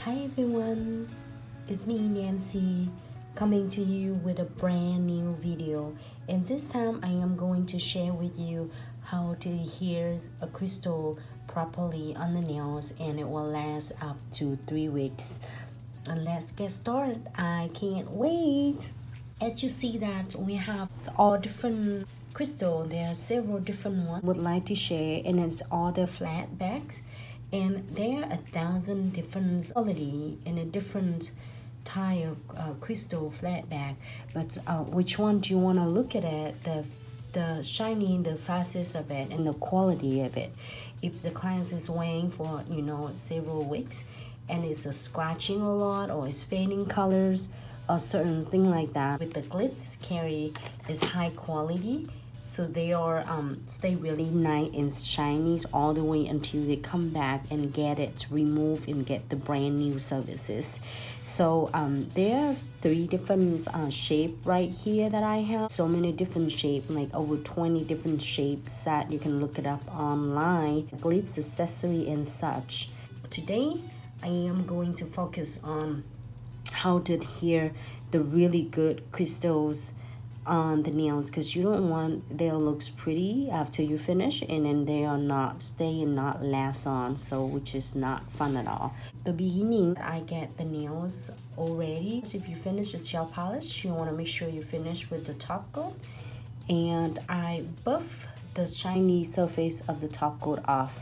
Hi everyone, it's me Nancy coming to you with a brand new video, and this time I am going to share with you how to adhere a crystal properly on the nails, and it will last up to 3 weeks. And let's get started. I can't wait. As you see that we have all different crystal, there are several different ones I would like to share, and it's all the flat backs, and there are 1,000 different quality and a different type of crystal flat back. But which one do you want to look at it? The shining, the fastest of it, and the quality of it. If the client is wearing for several weeks and it's scratching a lot or it's fading colors or certain thing like that, with the Glitz carry is high quality, so they are stay really nice and shiny all the way until they come back and get it removed and get the brand new services. So there are 3 different shape right here that I have. So many different shape, like over 20 different shapes that you can look it up online, Glitz accessory and such. Today I am going to focus on how to adhere the really good crystals on the nails, because you don't want they looks pretty after you finish and then they are not stay and not last on, so which is not fun at all. The beginning, I get the nails already. So if you finish the gel polish, you want to make sure you finish with the top coat, and I buff the shiny surface of the top coat off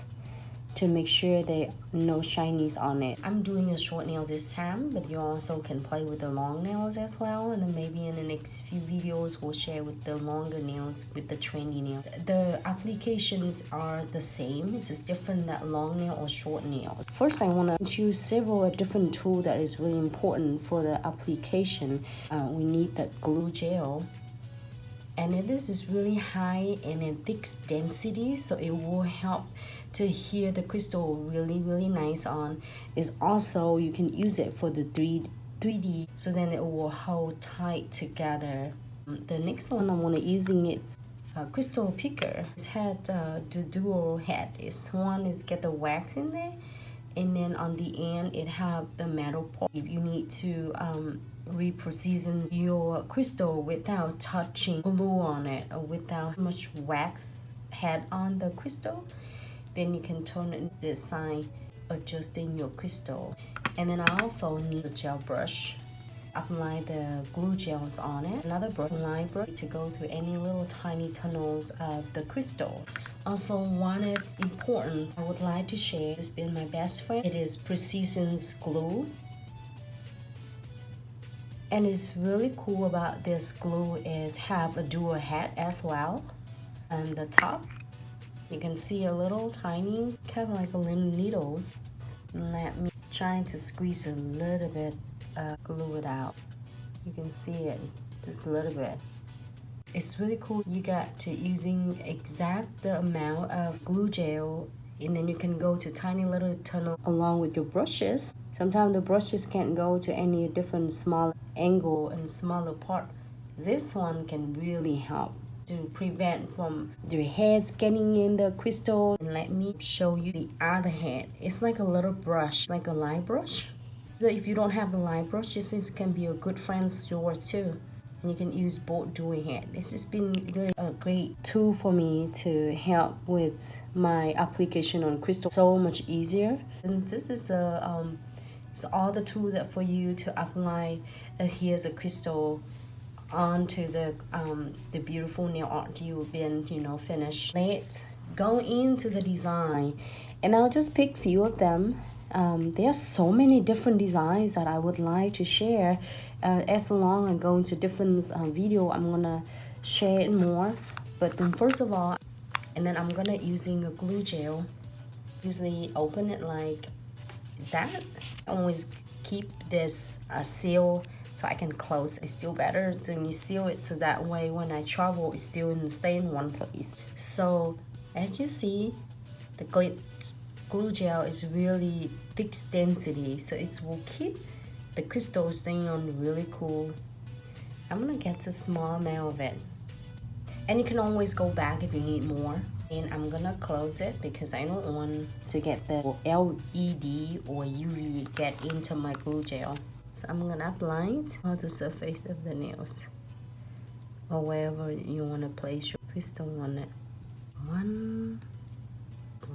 to make sure there no shinies on it. I'm doing a short nail this time, but you also can play with the long nails as well, and then maybe in the next few videos we'll share with the longer nails with the trendy nail. The applications are the same, it's just different that long nail or short nails. First, I want to choose several different tools that is really important for the application. We need the glue gel, and this is really high and in thick density, so it will help to adhere the crystal really nice on. Is also you can use it for the 3D, so then it will hold tight together. The next one I want to using is crystal picker. It's had the dual head. It's one is get the wax in there, and then on the end it have the metal part. If you need to reposition your crystal without touching glue on it or without much wax head on the crystal, then you can turn it this side, adjusting your crystal. And then I also need a gel brush. Apply the glue gels on it. Another brush, line brush, to go through any little tiny tunnels of the crystal. Also, one of important I would like to share has been my best friend. It is Precision's glue. And it's really cool about this glue is have a dual head as well. And the top, you can see a little tiny, kind of like a little needle. Let me try to squeeze a little bit, glue it out. You can see it, just a little bit. It's really cool. You got to using exact the amount of glue gel, and then you can go to tiny little tunnel along with your brushes. Sometimes the brushes can't go to any different small angle and smaller part. This one can really help to prevent from your heads getting in the crystal. And let me show you the other head. It's like a little brush, like a line brush. So if you don't have the line brush, this can be a good friend of yours too. And you can use both dual head. This has been really a great tool for me to help with my application on crystal so much easier. And this is so all the tools that for you to apply here's a crystal onto the beautiful nail art you've been finished. Let's go into the design, and I'll just pick few of them. There are so many different designs that I would like to share. As long as I go into different video, I'm gonna share it more. But then first of all, and then I'm gonna using a glue gel. Usually open it like that. I always keep this seal so I can close. It's still better than you seal it, so that way when I travel it's still stay in one place. So as you see, the glue gel is really thick density, so it will keep the crystal staying on really cool. I'm gonna get a small amount of it, and you can always go back if you need more. And I'm gonna close it because I don't want to get the LED or UV get into my glue gel. So I'm gonna apply it on the surface of the nails or wherever you want to place your crystal on it. One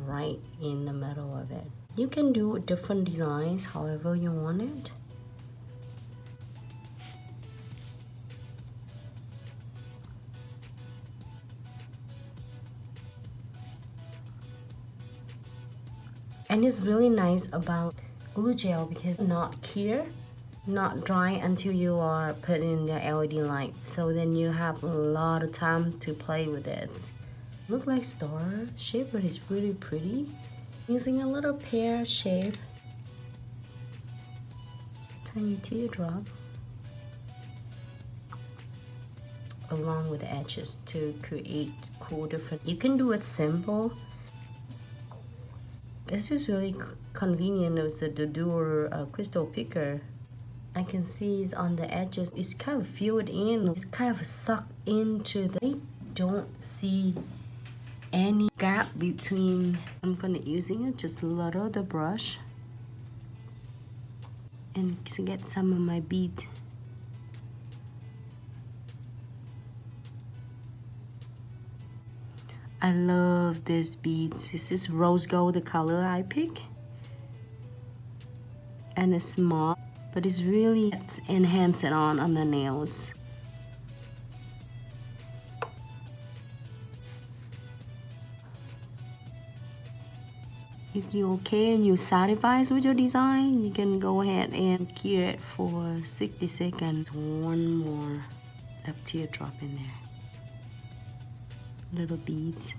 right in the middle of it. You can do different designs however you want it. And it's really nice about glue gel because it's not clear, not dry until you are putting the LED light. So then you have a lot of time to play with it. Look like star shape, but it's really pretty. Using a little pear shape, tiny teardrop, along with the edges to create cool different. You can do it simple. This is really convenient with the Adhere crystal picker. I can see it on the edges. It's kind of filled in. It's kind of sucked into the. I don't see any gap between. I'm gonna using it just a little the brush and to get some of my bead. I love this beads. This is rose gold, the color I pick, and it's small, but it's really enhance it on the nails. If you're okay and you're satisfied with your design, you can go ahead and cure it for 60 seconds. One more teardrop in there. Little beads.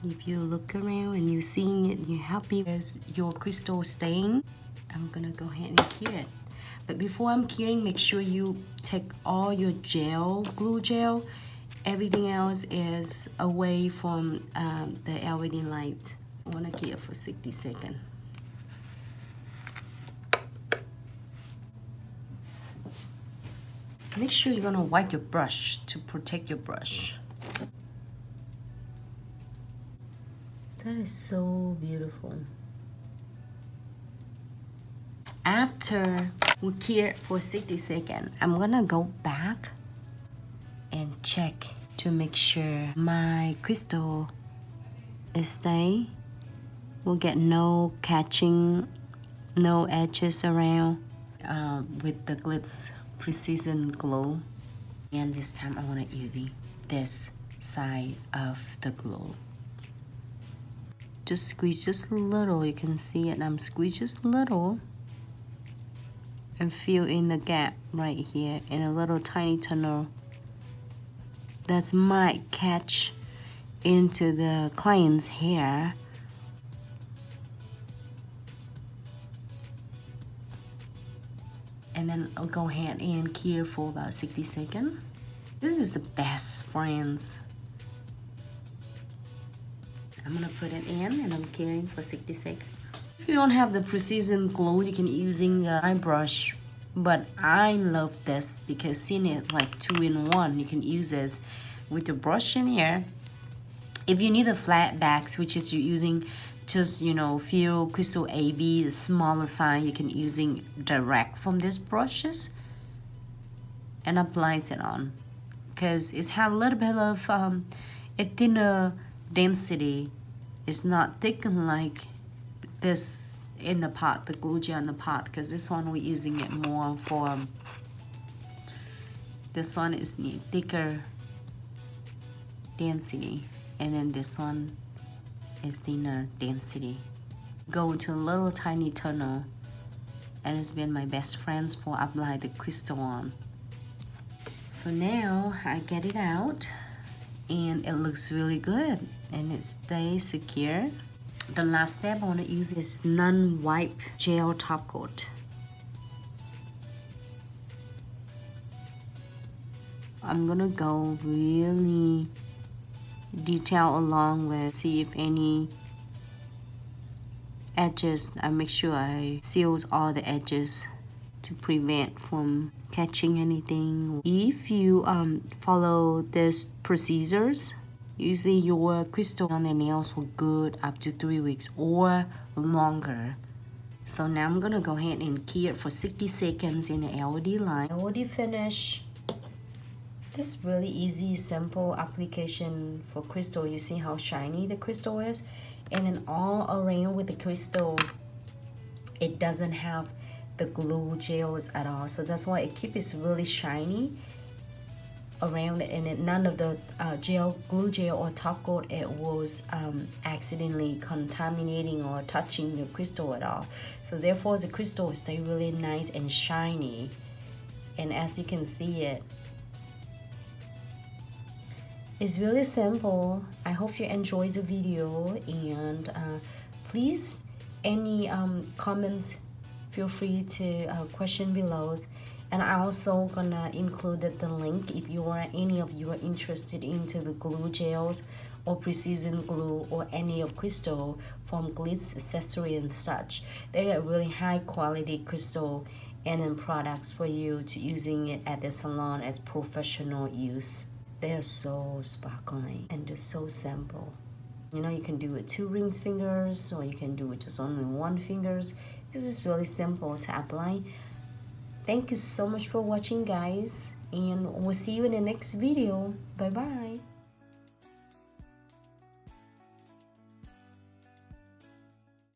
If you look around and you're seeing it, you're happy with your crystal stain, I'm gonna go ahead and cure it. But before I'm curing, make sure you take all your gel, glue gel. Everything else is away from the LED light. I wanna cure it for 60 seconds. Make sure you're gonna wipe your brush to protect your brush. That is so beautiful. After we cure for 60 seconds, I'm gonna go back and check to make sure my crystal is stay. We'll get no catching, no edges around with the Glitz Precision Glow. And this time I want to use this side of the glow. Just squeeze just a little, you can see it. I'm squeeze just a little and fill in the gap right here in a little tiny tunnel that might catch into the client's hair. And then I'll go ahead and cure for about 60 seconds. This is the best, friends. I'm gonna put it in and I'm curing for 60 seconds. If you don't have the precision glue, you can using the eye brush. But I love this because seeing it like 2-in-1, you can use this with the brush in here. If you need a flat back, which is you're using just, you know, few crystal AB, the smaller size, you can using direct from these brushes and applies it on. Because it's have a little bit of a thinner density. It's not thick like this in the pot, the glue gel in the pot, because this one we're using it more for, this one is thicker density, and then this one is thinner density. Go to a little tiny tunnel, and it's been my best friends for apply the crystal on. So now I get it out and it looks really good and it stays secure. The last step I want to use is non-wipe gel top coat. I'm gonna go really detail along with, see if any edges. I make sure I seal all the edges to prevent from catching anything. If you follow these procedures, Usually your crystal on the nails will good up to 3 weeks or longer. So now I'm gonna go ahead and key it for 60 seconds in the LED line. LED finish. This really easy, simple application for crystal. You see how shiny the crystal is? And then all around with the crystal, it doesn't have the glue gels at all. So that's why it keeps it really shiny around it, and none of the glue gel or top coat it was accidentally contaminating or touching the crystal at all. So therefore the crystal stay really nice and shiny, and as you can see it's really simple. I hope you enjoy the video, and please any comments, feel free to question below. And I also gonna include the link if you are any of you are interested into the glue gels or precision glue or any of crystal from Glitz accessory and such. They are really high quality crystal and then products for you to using it at the salon as professional use. They are so sparkling and just so simple. You know, you can do it 2 rings fingers, or you can do it just only 1 fingers. This is really simple to apply. Thank you so much for watching, guys, and we'll see you in the next video. Bye bye.